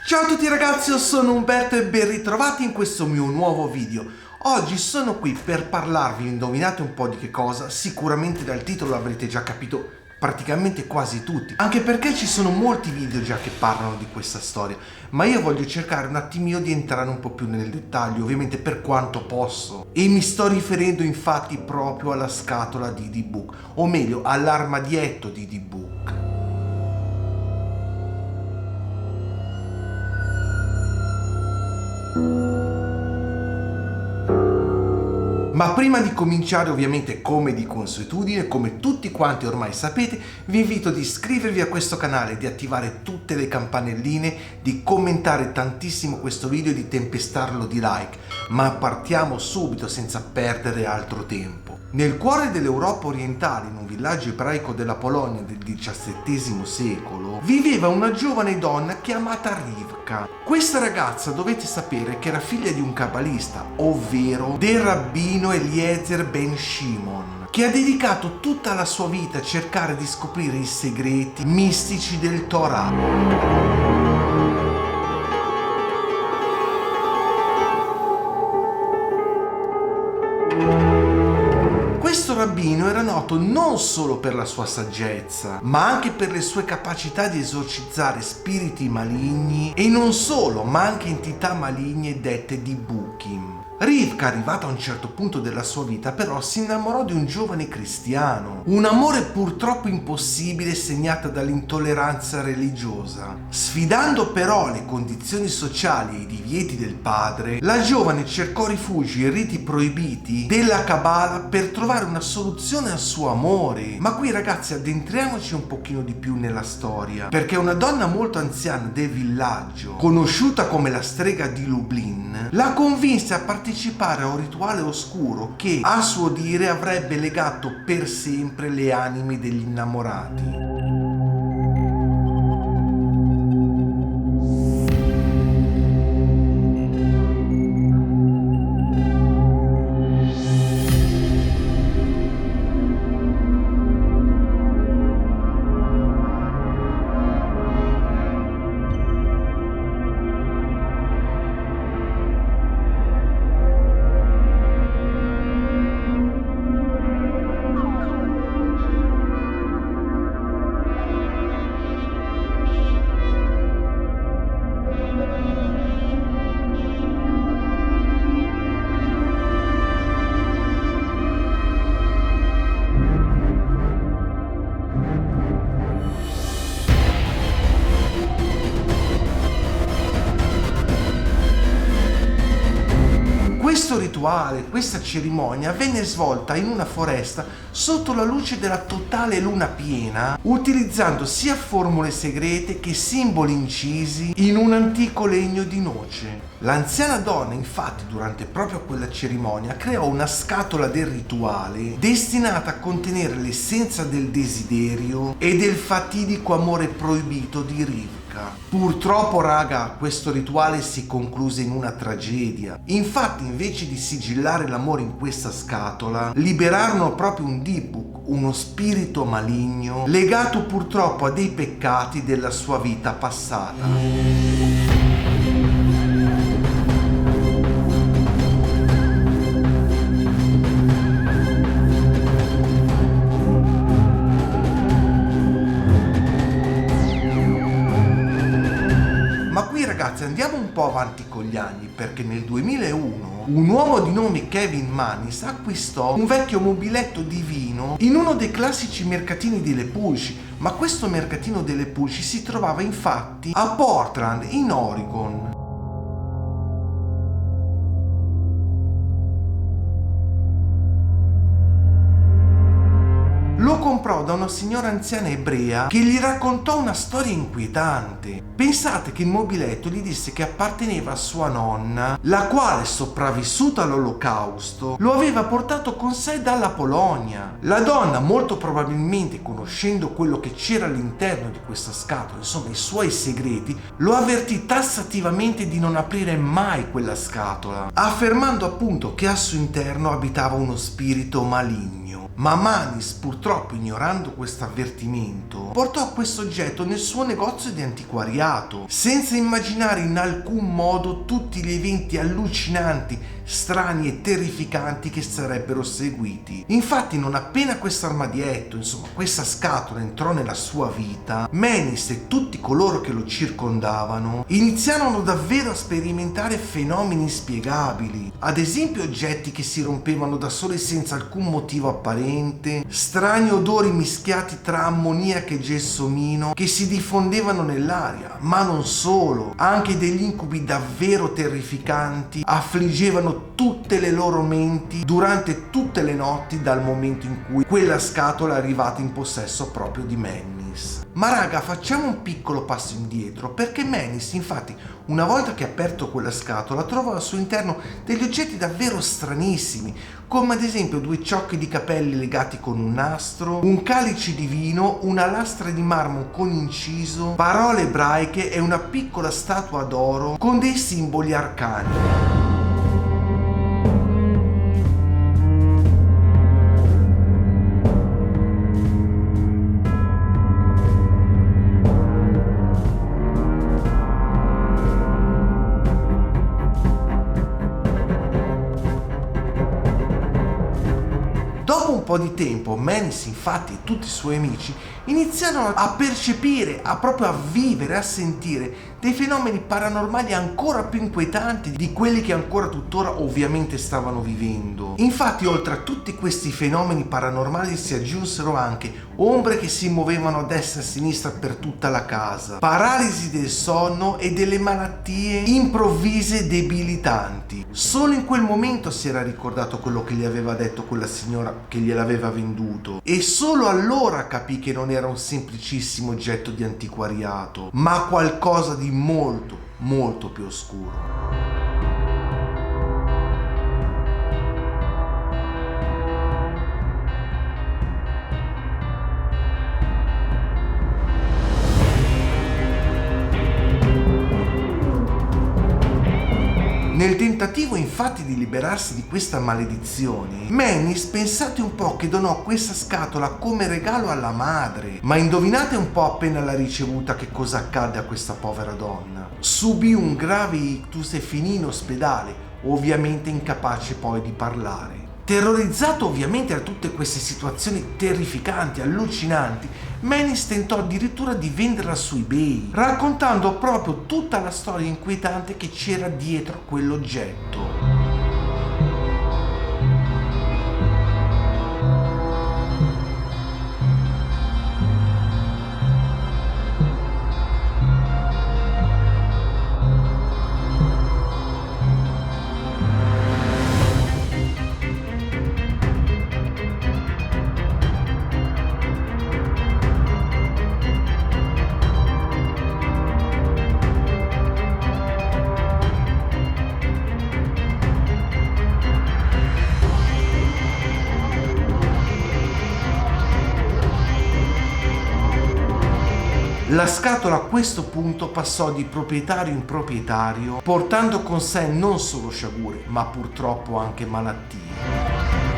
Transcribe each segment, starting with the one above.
Ciao a tutti ragazzi, io sono Umberto e ben ritrovati in questo mio nuovo video. Oggi sono qui per parlarvi, indovinate un po' di che cosa? Sicuramente dal titolo avrete già capito praticamente quasi tutti, anche perché ci sono molti video già che parlano di questa storia, ma io voglio cercare un attimino di entrare un po' più nel dettaglio, ovviamente per quanto posso, e mi sto riferendo infatti proprio alla scatola di D-Book, o meglio all'armadietto di D-Book. Ma prima di cominciare, ovviamente come di consuetudine, come tutti quanti ormai sapete, vi invito ad iscrivervi a questo canale, di attivare tutte le campanelline, di commentare tantissimo questo video e di tempestarlo di like. Ma partiamo subito senza perdere altro tempo. Nel cuore dell'Europa orientale, in un villaggio ebraico della Polonia del XVII secolo, viveva una giovane donna chiamata Rivka. Questa ragazza dovete sapere che era figlia di un cabalista, ovvero del rabbino Eliezer ben Shimon, che ha dedicato tutta la sua vita a cercare di scoprire i segreti mistici del Torah. Questo rabbino era noto non solo per la sua saggezza, ma anche per le sue capacità di esorcizzare spiriti maligni e non solo, ma anche entità maligne dette Dibukim. Rivka, arrivata a un certo punto della sua vita, però si innamorò di un giovane cristiano, un amore purtroppo impossibile segnato dall'intolleranza religiosa. Sfidando però le condizioni sociali e i divieti del padre, la giovane cercò rifugi e riti proibiti della Kabbalah per trovare una soluzione al suo amore. Ma qui ragazzi addentriamoci un pochino di più nella storia, perché una donna molto anziana del villaggio, conosciuta come la strega di Lublin, la convinse a partecipare a un rituale oscuro che, a suo dire, avrebbe legato per sempre le anime degli innamorati. Questo rituale, questa cerimonia venne svolta in una foresta sotto la luce della totale luna piena, utilizzando sia formule segrete che simboli incisi in un antico legno di noce. L'anziana donna, infatti, durante proprio quella cerimonia creò una scatola del rituale destinata a contenere l'essenza del desiderio e del fatidico amore proibito di Rivka. Purtroppo, raga, questo rituale si concluse in una tragedia. Infatti, invece di sigillare l'amore in questa scatola, liberarono proprio un Dibuk, uno spirito maligno, legato purtroppo a dei peccati della sua vita passata. Ragazzi, andiamo un po' avanti con gli anni, perché nel 2001 un uomo di nome Kevin Manis acquistò un vecchio mobiletto di vino in uno dei classici mercatini delle pulci, ma questo mercatino delle pulci si trovava infatti a Portland, in Oregon. Lo comprò da una signora anziana ebrea che gli raccontò una storia inquietante. Pensate che il mobiletto gli disse che apparteneva a sua nonna, la quale, sopravvissuta all'Olocausto, lo aveva portato con sé dalla Polonia. La donna, molto probabilmente conoscendo quello che c'era all'interno di questa scatola, insomma i suoi segreti, lo avvertì tassativamente di non aprire mai quella scatola, affermando appunto che al suo interno abitava uno spirito maligno. premio. Ma Mannis, purtroppo ignorando questo avvertimento, portò questo oggetto nel suo negozio di antiquariato, senza immaginare in alcun modo tutti gli eventi allucinanti, strani e terrificanti che sarebbero seguiti. Infatti, non appena questo armadietto, insomma questa scatola, entrò nella sua vita, Mannis e tutti coloro che lo circondavano iniziarono davvero a sperimentare fenomeni inspiegabili, ad esempio oggetti che si rompevano da soli senza alcun motivo apparente, strani odori mischiati tra ammoniaca e gelsomino che si diffondevano nell'aria, ma non solo, anche degli incubi davvero terrificanti affliggevano tutte le loro menti durante tutte le notti dal momento in cui quella scatola è arrivata in possesso proprio di Mannis. Ma raga, facciamo un piccolo passo indietro, perché Mannis, infatti, una volta che ha aperto quella scatola, trova al suo interno degli oggetti davvero stranissimi, come ad esempio 2 ciocchi di capelli legati con un nastro, un calice di vino, una lastra di marmo con inciso, parole ebraiche e una piccola statua d'oro con dei simboli arcani. Dopo un po' di tempo, Mannis infatti e tutti i suoi amici iniziarono a percepire, a proprio a vivere, a sentire dei fenomeni paranormali ancora più inquietanti di quelli che ancora tuttora ovviamente stavano vivendo. Infatti, oltre a tutti questi fenomeni paranormali si aggiunsero anche ombre che si muovevano a destra e a sinistra per tutta la casa, paralisi del sonno e delle malattie improvvise e debilitanti. Solo in quel momento si era ricordato quello che gli aveva detto quella signora che gliel'aveva venduto, e solo allora capì che non era un semplicissimo oggetto di antiquariato, ma qualcosa di molto, molto più oscuro. Nel tentativo infatti di liberarsi di questa maledizione, Mannis, pensate un po' che donò questa scatola come regalo alla madre. Ma indovinate un po' appena l'ha ricevuta che cosa accadde a questa povera donna? Subì un grave ictus e finì in ospedale, ovviamente incapace poi di parlare. Terrorizzato ovviamente da tutte queste situazioni terrificanti, allucinanti, Mannis tentò addirittura di venderla su eBay, raccontando proprio tutta la storia inquietante che c'era dietro quell'oggetto. La scatola a questo punto passò di proprietario in proprietario, portando con sé non solo sciagure, ma purtroppo anche malattie.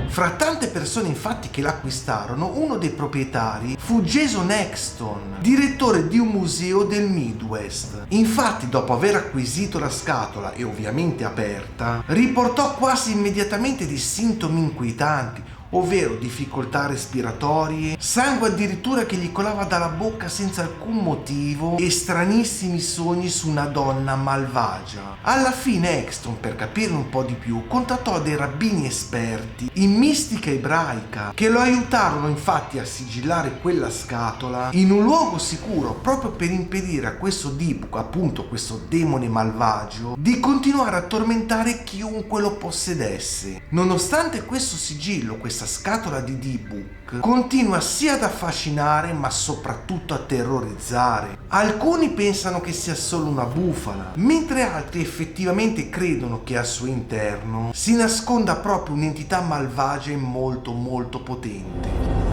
Fra tante persone infatti che l'acquistarono, uno dei proprietari fu Jason Exton, direttore di un museo del Midwest. Infatti, dopo aver acquisito la scatola e ovviamente aperta, riportò quasi immediatamente dei sintomi inquietanti, ovvero difficoltà respiratorie, sangue addirittura che gli colava dalla bocca senza alcun motivo e stranissimi sogni su una donna malvagia. Alla fine Ekstrom, per capirne un po' di più, contattò dei rabbini esperti in mistica ebraica che lo aiutarono infatti a sigillare quella scatola in un luogo sicuro, proprio per impedire a questo Dybbuk, appunto questo demone malvagio, di continuare a tormentare chiunque lo possedesse. Nonostante questo sigillo, questa scatola di Dybbuk continua sia ad affascinare ma soprattutto a terrorizzare. Alcuni pensano che sia solo una bufala, mentre altri effettivamente credono che al suo interno si nasconda proprio un'entità malvagia e molto molto potente.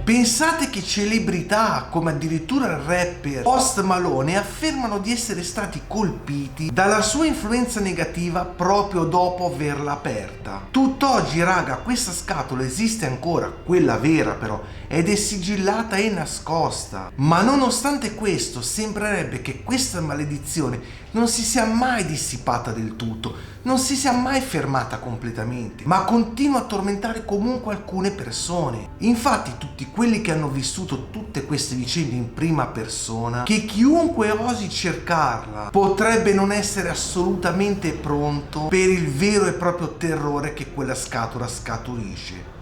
Pensate che celebrità come addirittura il rapper Post Malone affermano di essere stati colpiti dalla sua influenza negativa proprio dopo averla aperta. Tutt'oggi, raga, questa scatola esiste ancora, quella vera però, ed è sigillata e nascosta. Ma nonostante questo, sembrerebbe che questa maledizione non si sia mai dissipata del tutto, non si sia mai fermata completamente, ma continua a tormentare comunque alcune persone. Infatti tutti quelli che hanno vissuto tutte queste vicende in prima persona, che chiunque osi cercarla potrebbe non essere assolutamente pronto per il vero e proprio terrore che quella scatola scaturisce.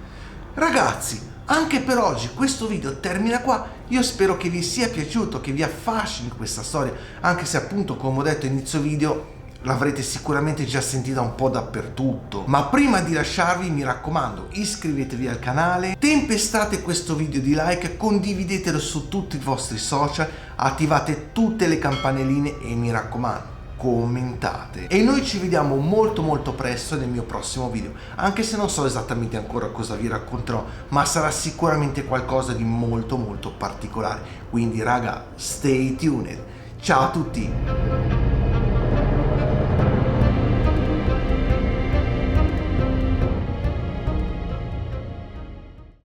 Ragazzi, anche per oggi questo video termina qua. Io spero che vi sia piaciuto, che vi affascini questa storia, anche se appunto, come ho detto a inizio video, l'avrete sicuramente già sentita un po' dappertutto. Ma prima di lasciarvi, mi raccomando, iscrivetevi al canale, tempestate questo video di like, condividetelo su tutti i vostri social, attivate tutte le campanelline e mi raccomando, commentate. E noi ci vediamo molto molto presto nel mio prossimo video, anche se non so esattamente ancora cosa vi racconterò, ma sarà sicuramente qualcosa di molto molto particolare. Quindi raga, stay tuned. Ciao a tutti.